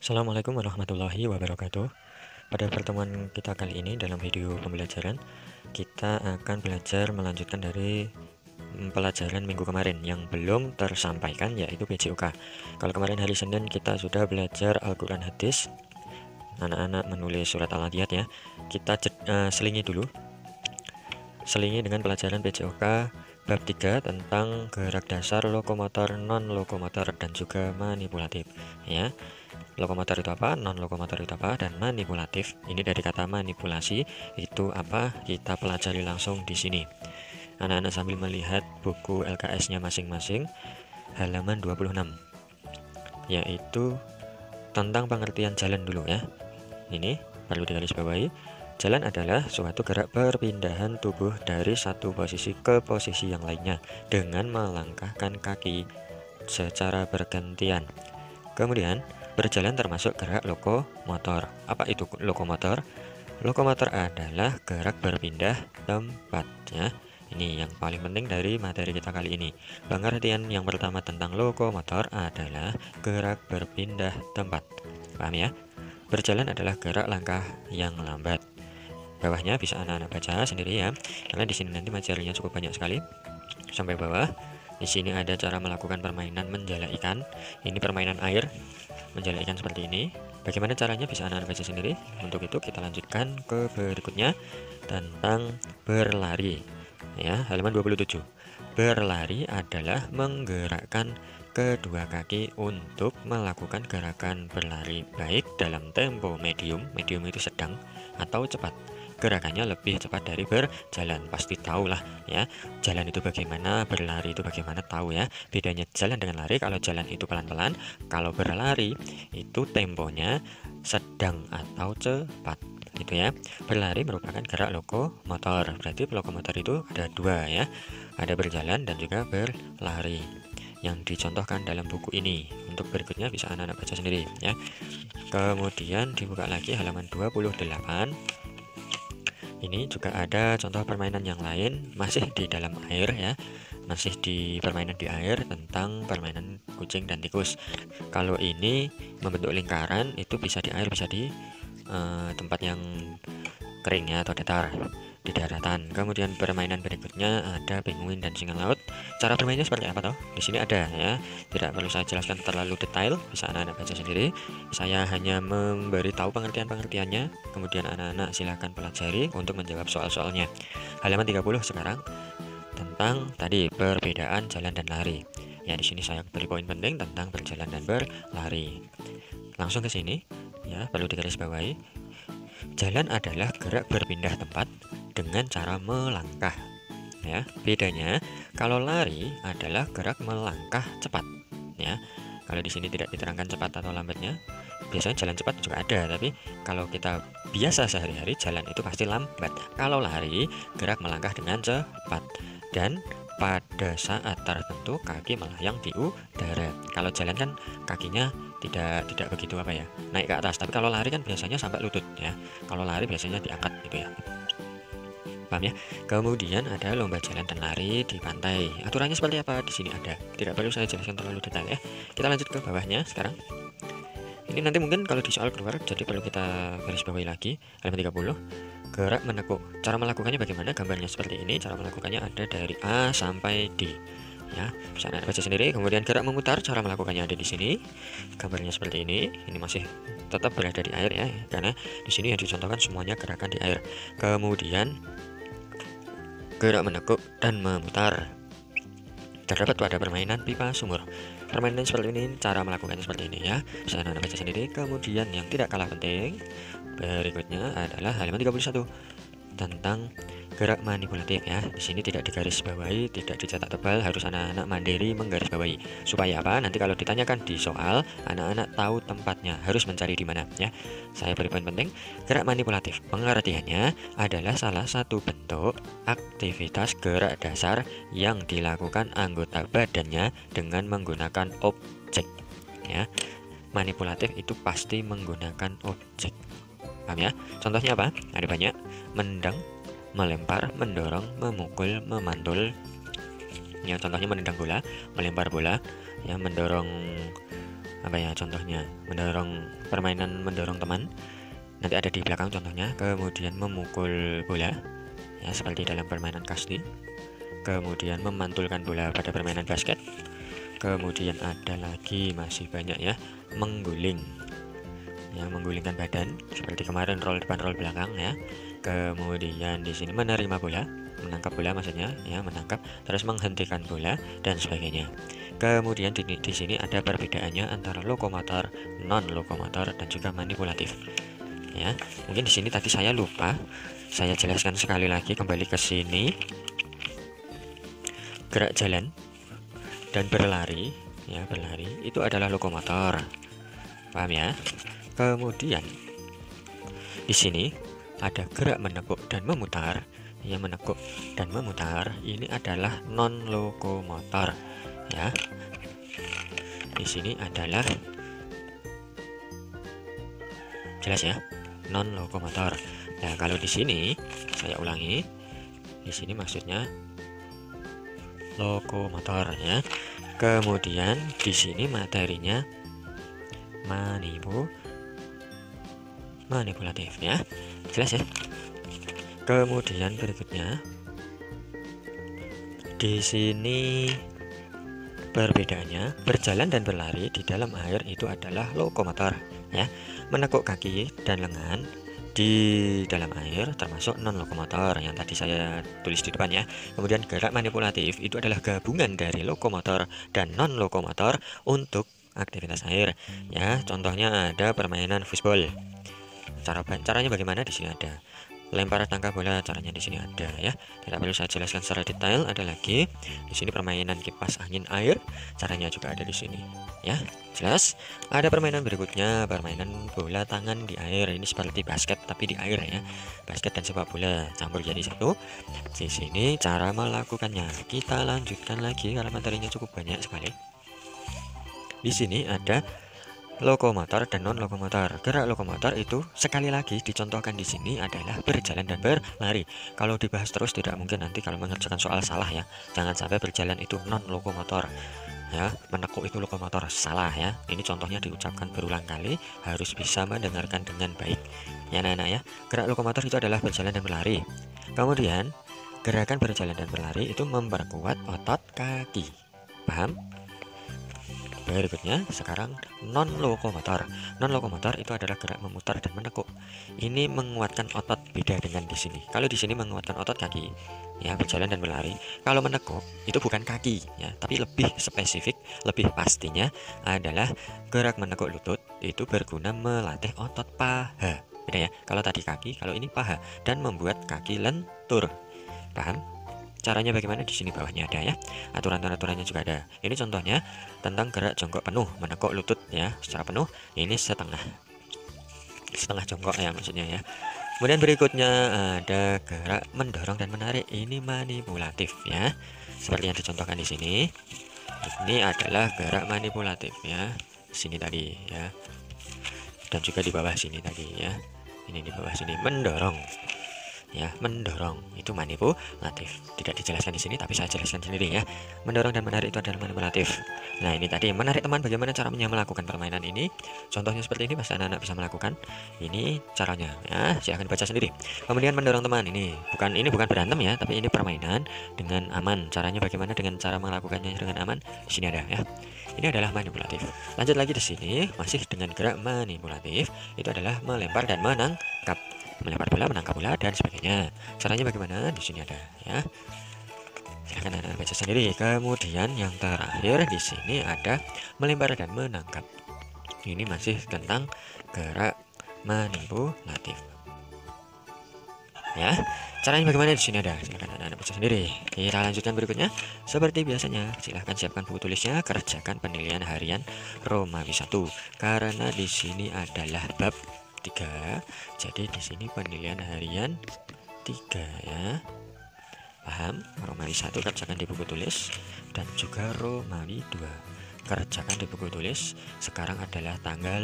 Assalamualaikum warahmatullahi wabarakatuh. Pada pertemuan kita kali ini dalam video pembelajaran, kita akan belajar melanjutkan dari pelajaran minggu kemarin yang belum tersampaikan, yaitu PJOK. Kalau kemarin hari Senin kita sudah belajar Al-Quran Hadis, anak-anak menulis surat Al-Adiyat ya. Kita selingi dengan pelajaran PJOK bab 3 tentang gerak dasar lokomotor, non lokomotor, dan juga manipulatif ya. Lokomotor itu apa, non lokomotor itu apa, dan manipulatif ini dari kata manipulasi itu apa, kita pelajari langsung di sini. Anak-anak sambil melihat buku LKS-nya masing-masing, halaman 26, yaitu tentang pengertian jalan dulu ya. Ini perlu digarisbawahi. Jalan adalah suatu gerak perpindahan tubuh dari satu posisi ke posisi yang lainnya dengan melangkahkan kaki secara bergantian. Kemudian berjalan termasuk gerak lokomotor. Apa itu lokomotor? Lokomotor adalah gerak berpindah tempat ya. Ini yang paling penting dari materi kita kali ini. Pengertian yang pertama tentang lokomotor adalah gerak berpindah tempat. Paham ya? Berjalan adalah gerak langkah yang lambat. Bawahnya bisa anak-anak baca sendiri ya, karena di sini nanti materinya cukup banyak sekali sampai bawah. Di sini ada cara melakukan permainan menjala ikan. Ini permainan air, menjala ikan seperti ini. Bagaimana caranya bisa anak-anak baca sendiri. Untuk itu kita lanjutkan ke berikutnya tentang berlari. Ya, halaman 27. Berlari adalah menggerakkan kedua kaki untuk melakukan gerakan berlari baik dalam tempo medium itu sedang, atau cepat. Gerakannya lebih cepat dari berjalan. Pasti tahu lah ya, jalan itu bagaimana, berlari itu bagaimana, tahu ya bedanya jalan dengan lari. Kalau jalan itu pelan-pelan, kalau berlari itu temponya sedang atau cepat gitu ya. Berlari merupakan gerak lokomotor. Berarti lokomotor itu ada dua ya, ada berjalan dan juga berlari yang dicontohkan dalam buku ini. Untuk berikutnya bisa anak-anak baca sendiri ya. Kemudian dibuka lagi halaman 28. Ini juga ada contoh permainan yang lain, masih di dalam air ya, masih di permainan di air tentang permainan kucing dan tikus. Kalau ini membentuk lingkaran, itu bisa di air, bisa di tempat yang kering ya, atau datar, di daratan. Kemudian permainan berikutnya ada penguin dan singa laut. Cara bermainnya seperti apa toh? Di sini ada ya. Tidak perlu saya jelaskan terlalu detail, bisa anak-anak baca sendiri. Saya hanya memberi tahu pengertian-pengertiannya. Kemudian anak-anak silahkan pelajari untuk menjawab soal-soalnya. Halaman 30 sekarang tentang tadi perbedaan jalan dan lari. Ya, di sini saya beri poin penting tentang berjalan dan berlari. Langsung ke sini ya, perlu digarisbawahi. Jalan adalah gerak berpindah tempat dengan cara melangkah ya. Bedanya kalau lari adalah gerak melangkah cepat ya. Kalau di sini tidak diterangkan cepat atau lambatnya. Biasanya jalan cepat juga ada, tapi kalau kita biasa sehari-hari jalan itu pasti lambat. Kalau lari gerak melangkah dengan cepat dan pada saat tertentu kaki melayang di udara. Kalau jalan kan kakinya tidak begitu naik ke atas, tapi kalau lari kan biasanya sampai lutut ya. Kalau lari biasanya diangkat gitu ya. Paham ya? Kemudian ada lomba jalan dan lari di pantai. Aturannya seperti apa? Di sini ada. Tidak perlu saya jelaskan terlalu detail ya. Kita lanjut ke bawahnya sekarang. Ini nanti mungkin kalau di soal keluar, jadi perlu kita garis bawahi lagi. Halaman 30. Gerak menekuk. Cara melakukannya bagaimana? Gambarnya seperti ini. Cara melakukannya ada dari A sampai D. Ya, bisa Anda baca sendiri. Kemudian gerak memutar, cara melakukannya ada di sini. Gambarnya seperti ini. Ini masih tetap berada di air ya, karena di sini yang dicontohkan semuanya gerakan di air. Kemudian gerak menekuk dan memutar. Terdapat pada permainan pipa sumur. Permainan seperti ini, cara melakukannya seperti ini ya. Bisa Anda baca sendiri. Kemudian yang tidak kalah penting berikutnya adalah halaman 31 tentang gerak manipulatif ya. Di sini tidak digarisbawahi, tidak dicetak tebal, harus anak-anak mandiri menggarisbawahi. Supaya apa? Nanti kalau ditanyakan di soal, anak-anak tahu tempatnya, harus mencari di mana ya. Saya beri poin penting. Gerak manipulatif pengertiannya adalah salah satu bentuk aktivitas gerak dasar yang dilakukan anggota badannya dengan menggunakan objek ya. Manipulatif itu pasti menggunakan objek. Paham ya? Contohnya apa? Ada banyak. Mendang, melempar, mendorong, memukul, memantul. Ya, contohnya menendang bola, melempar bola, ya, mendorong apa ya, contohnya mendorong, permainan mendorong teman, nanti ada di belakang contohnya. Kemudian memukul bola ya, seperti dalam permainan kasti. Kemudian memantulkan bola pada permainan basket. Kemudian ada lagi masih banyak ya, mengguling, yang menggulingkan badan seperti kemarin, roll depan roll belakang ya. Kemudian di sini menerima bola, menangkap bola maksudnya ya, menangkap, terus menghentikan bola dan sebagainya. Kemudian di sini ada perbedaannya antara lokomotor, non lokomotor dan juga manipulatif ya. Mungkin di sini tadi saya lupa, saya jelaskan sekali lagi, kembali ke sini. Gerak jalan dan berlari ya, berlari itu adalah lokomotor, paham ya. Kemudian di sini ada gerak menekuk dan memutar, yang menekuk dan memutar ini adalah non lokomotor ya. Di sini adalah, jelas ya, non lokomotor. Nah, kalau di sini saya ulangi, di sini maksudnya lokomotor ya. Kemudian di sini materinya manipulatif ya, jelas ya. Kemudian berikutnya di sini perbedaannya, berjalan dan berlari di dalam air itu adalah lokomotor ya. Menekuk kaki dan lengan di dalam air termasuk non lokomotor yang tadi saya tulis di depan ya. Kemudian gerak manipulatif itu adalah gabungan dari lokomotor dan non lokomotor untuk aktivitas air ya. Contohnya ada permainan football. Caranya bagaimana, di sini ada. Lempar tangga bola, caranya di sini ada ya. Tidak perlu saya jelaskan secara detail. Ada lagi di sini permainan kipas angin air, caranya juga ada di sini ya. Jelas. Ada permainan berikutnya, permainan bola tangan di air. Ini seperti basket tapi di air ya. Basket dan sepak bola campur jadi satu. Di sini cara melakukannya. Kita lanjutkan lagi karena materinya cukup banyak sekali. Di sini ada lokomotor dan non lokomotor. Gerak lokomotor itu sekali lagi dicontohkan di sini adalah berjalan dan berlari. Kalau dibahas terus tidak mungkin nanti kalau mengerjakan soal salah ya. Jangan sampai berjalan itu non lokomotor ya, menekuk itu lokomotor, salah ya. Ini contohnya diucapkan berulang kali, harus bisa mendengarkan dengan baik ya anak-anak ya. Gerak lokomotor itu adalah berjalan dan berlari. Kemudian gerakan berjalan dan berlari itu memperkuat otot kaki, paham? Berikutnya sekarang non lokomotor. Non lokomotor itu adalah gerak memutar dan menekuk. Ini menguatkan otot, beda dengan di sini. Kalau di sini menguatkan otot kaki, ya, berjalan dan berlari. Kalau menekuk itu bukan kaki, ya, tapi lebih spesifik, lebih pastinya adalah gerak menekuk lutut itu berguna melatih otot paha. Beda ya. Kalau tadi kaki, kalau ini paha, dan membuat kaki lentur. Paham? Caranya bagaimana, di sini bawahnya ada ya. Aturan-aturannya juga ada. Ini contohnya tentang gerak jongkok penuh, menekuk lutut ya secara penuh. Ini setengah jongkok ya maksudnya ya. Kemudian berikutnya ada gerak mendorong dan menarik. Ini manipulatif ya. Seperti yang dicontohkan di sini. Ini adalah gerak manipulatif ya. Sini tadi ya. Dan juga di bawah sini tadi ya. Ini di bawah sini mendorong. Ya, mendorong itu manipulatif. Tidak dijelaskan di sini tapi saya jelaskan sendiri ya. Mendorong dan menarik itu adalah manipulatif. Nah, ini tadi menarik teman, bagaimana caranya melakukan permainan ini? Contohnya seperti ini, pasti anak-anak bisa melakukan. Ini caranya ya, silahkan baca sendiri. Kemudian mendorong teman, ini bukan berantem ya, tapi ini permainan dengan aman. Caranya bagaimana dengan cara melakukannya dengan aman? Di sini ada ya. Ini adalah manipulatif. Lanjut lagi di sini, masih dengan gerak manipulatif, itu adalah melempar dan menangkap. Melempar bola, menangkap bola dan sebagainya. Caranya bagaimana? Di sini ada ya. Silahkan anda baca sendiri. Kemudian yang terakhir di sini ada melempar dan menangkap. Ini masih tentang gerak manipulatif. Ya, caranya bagaimana? Di sini ada. Silahkan anda baca sendiri. Kita lanjutkan berikutnya. Seperti biasanya, silahkan siapkan buku tulisnya, kerjakan penilaian harian Romawi 1. Karena di sini adalah bab 3, jadi di sini penilaian harian 3 ya. Paham? Romawi 1 kerjakan di buku tulis, dan juga Romawi 2 kerjakan di buku tulis. Sekarang adalah tanggal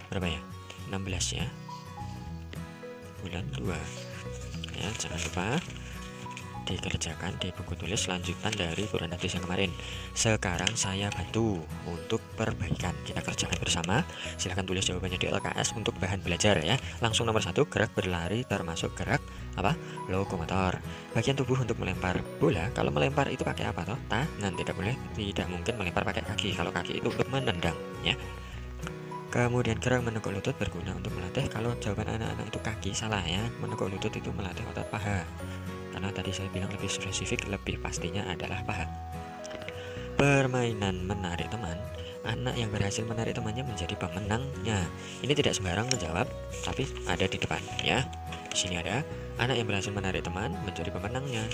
berapa ya? 16 ya, bulan 2 ya, jangan lupa dikerjakan di buku tulis lanjutan dari Quran hadis yang kemarin. Sekarang saya bantu untuk perbaikan. Kita kerjakan bersama. Silahkan tulis jawabannya di LKS untuk bahan belajar ya. Langsung nomor 1, gerak berlari termasuk gerak apa? Lokomotor. Bagian tubuh untuk melempar bola. Kalau melempar itu pakai apa toh? Tangan. Tidak mungkin melempar pakai kaki. Kalau kaki itu untuk menendang ya. Kemudian gerak menekuk lutut berguna untuk melatih. Kalau jawaban anak-anak itu kaki, salah ya. Menekuk lutut itu melatih otot paha. Karena tadi saya bilang lebih spesifik, lebih pastinya adalah paha. Permainan menarik teman. Anak yang berhasil menarik temannya menjadi pemenangnya. Ini tidak sembarang menjawab, tapi ada di depan ya. Di sini ada anak yang berhasil menarik teman menjadi pemenangnya.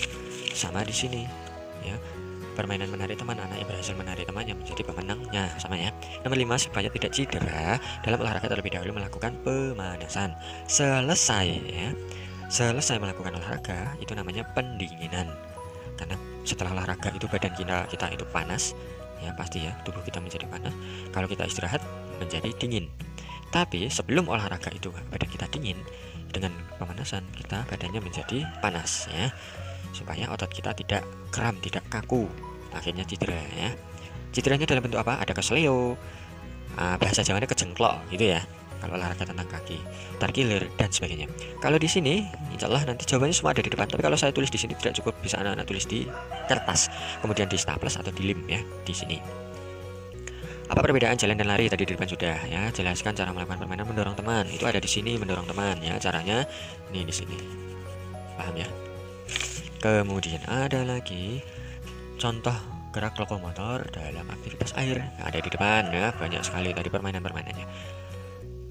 Sama di sini ya. Permainan menarik teman, anak yang berhasil menarik temannya menjadi pemenangnya, sama ya. Nomor 5, supaya tidak cedera dalam olahraga terlebih dahulu melakukan pemanasan. Selesai melakukan olahraga itu namanya pendinginan. Karena setelah olahraga itu badan kita itu panas ya, pasti ya, tubuh kita menjadi panas. Kalau kita istirahat menjadi dingin. Tapi sebelum olahraga itu badan kita dingin, dengan pemanasan kita badannya menjadi panas ya, supaya otot kita tidak kram, tidak kaku, akhirnya cedera ya. Cederanya dalam bentuk apa? Ada kesleo, bahasa Jawanya kejengklok gitu ya. Kalau olahraga tentang kaki, terkilir dan sebagainya. Kalau di sini, insya Allah nanti jawabannya semua ada di depan. Tapi kalau saya tulis di sini tidak cukup, bisa anak-anak tulis di kertas, kemudian di staples atau di lem ya di sini. Apa perbedaan jalan dan lari? Tadi di depan sudah ya. Jelaskan cara melakukan permainan mendorong teman. Itu ada di sini, mendorong teman ya. Caranya ini di sini. Paham ya? Kemudian ada lagi contoh gerak lokomotor dalam aktivitas air. Ada di depan ya, banyak sekali tadi permainan-permainannya.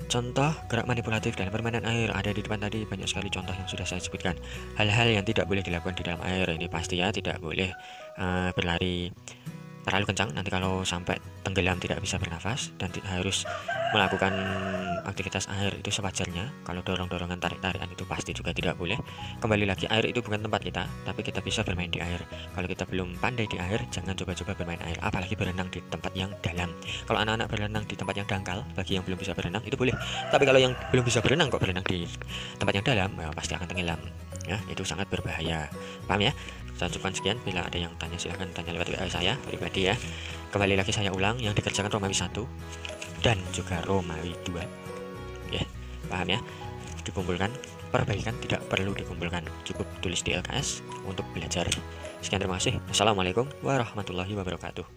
Contoh gerak manipulatif dalam permainan air ada di depan tadi, banyak sekali contoh yang sudah saya sebutkan. Hal-hal yang tidak boleh dilakukan di dalam air ini pasti ya, tidak boleh berlari terlalu kencang, nanti kalau sampai tenggelam tidak bisa bernafas, dan harus melakukan aktivitas air itu sewajarnya. Kalau dorong-dorongan, tarik-tarikan itu pasti juga tidak boleh. Kembali lagi, air itu bukan tempat kita, tapi kita bisa bermain di air. Kalau kita belum pandai di air, jangan coba-coba bermain air, apalagi berenang di tempat yang dalam. Kalau anak-anak berenang di tempat yang dangkal, bagi yang belum bisa berenang itu boleh, tapi kalau yang belum bisa berenang kok berenang di tempat yang dalam, ya pasti akan tenggelam ya, itu sangat berbahaya. Paham ya? Saya cukupkan sekian. Bila ada yang tanya silahkan tanya lewat WA saya pribadi ya. Kembali lagi saya ulang, yang dikerjakan Romawi 1 dan juga Romawi 2 ya. Paham ya? Dikumpulkan, perbaikan tidak perlu dikumpulkan, cukup tulis di LKS untuk belajar. Sekian, terima kasih. Assalamualaikum warahmatullahi wabarakatuh.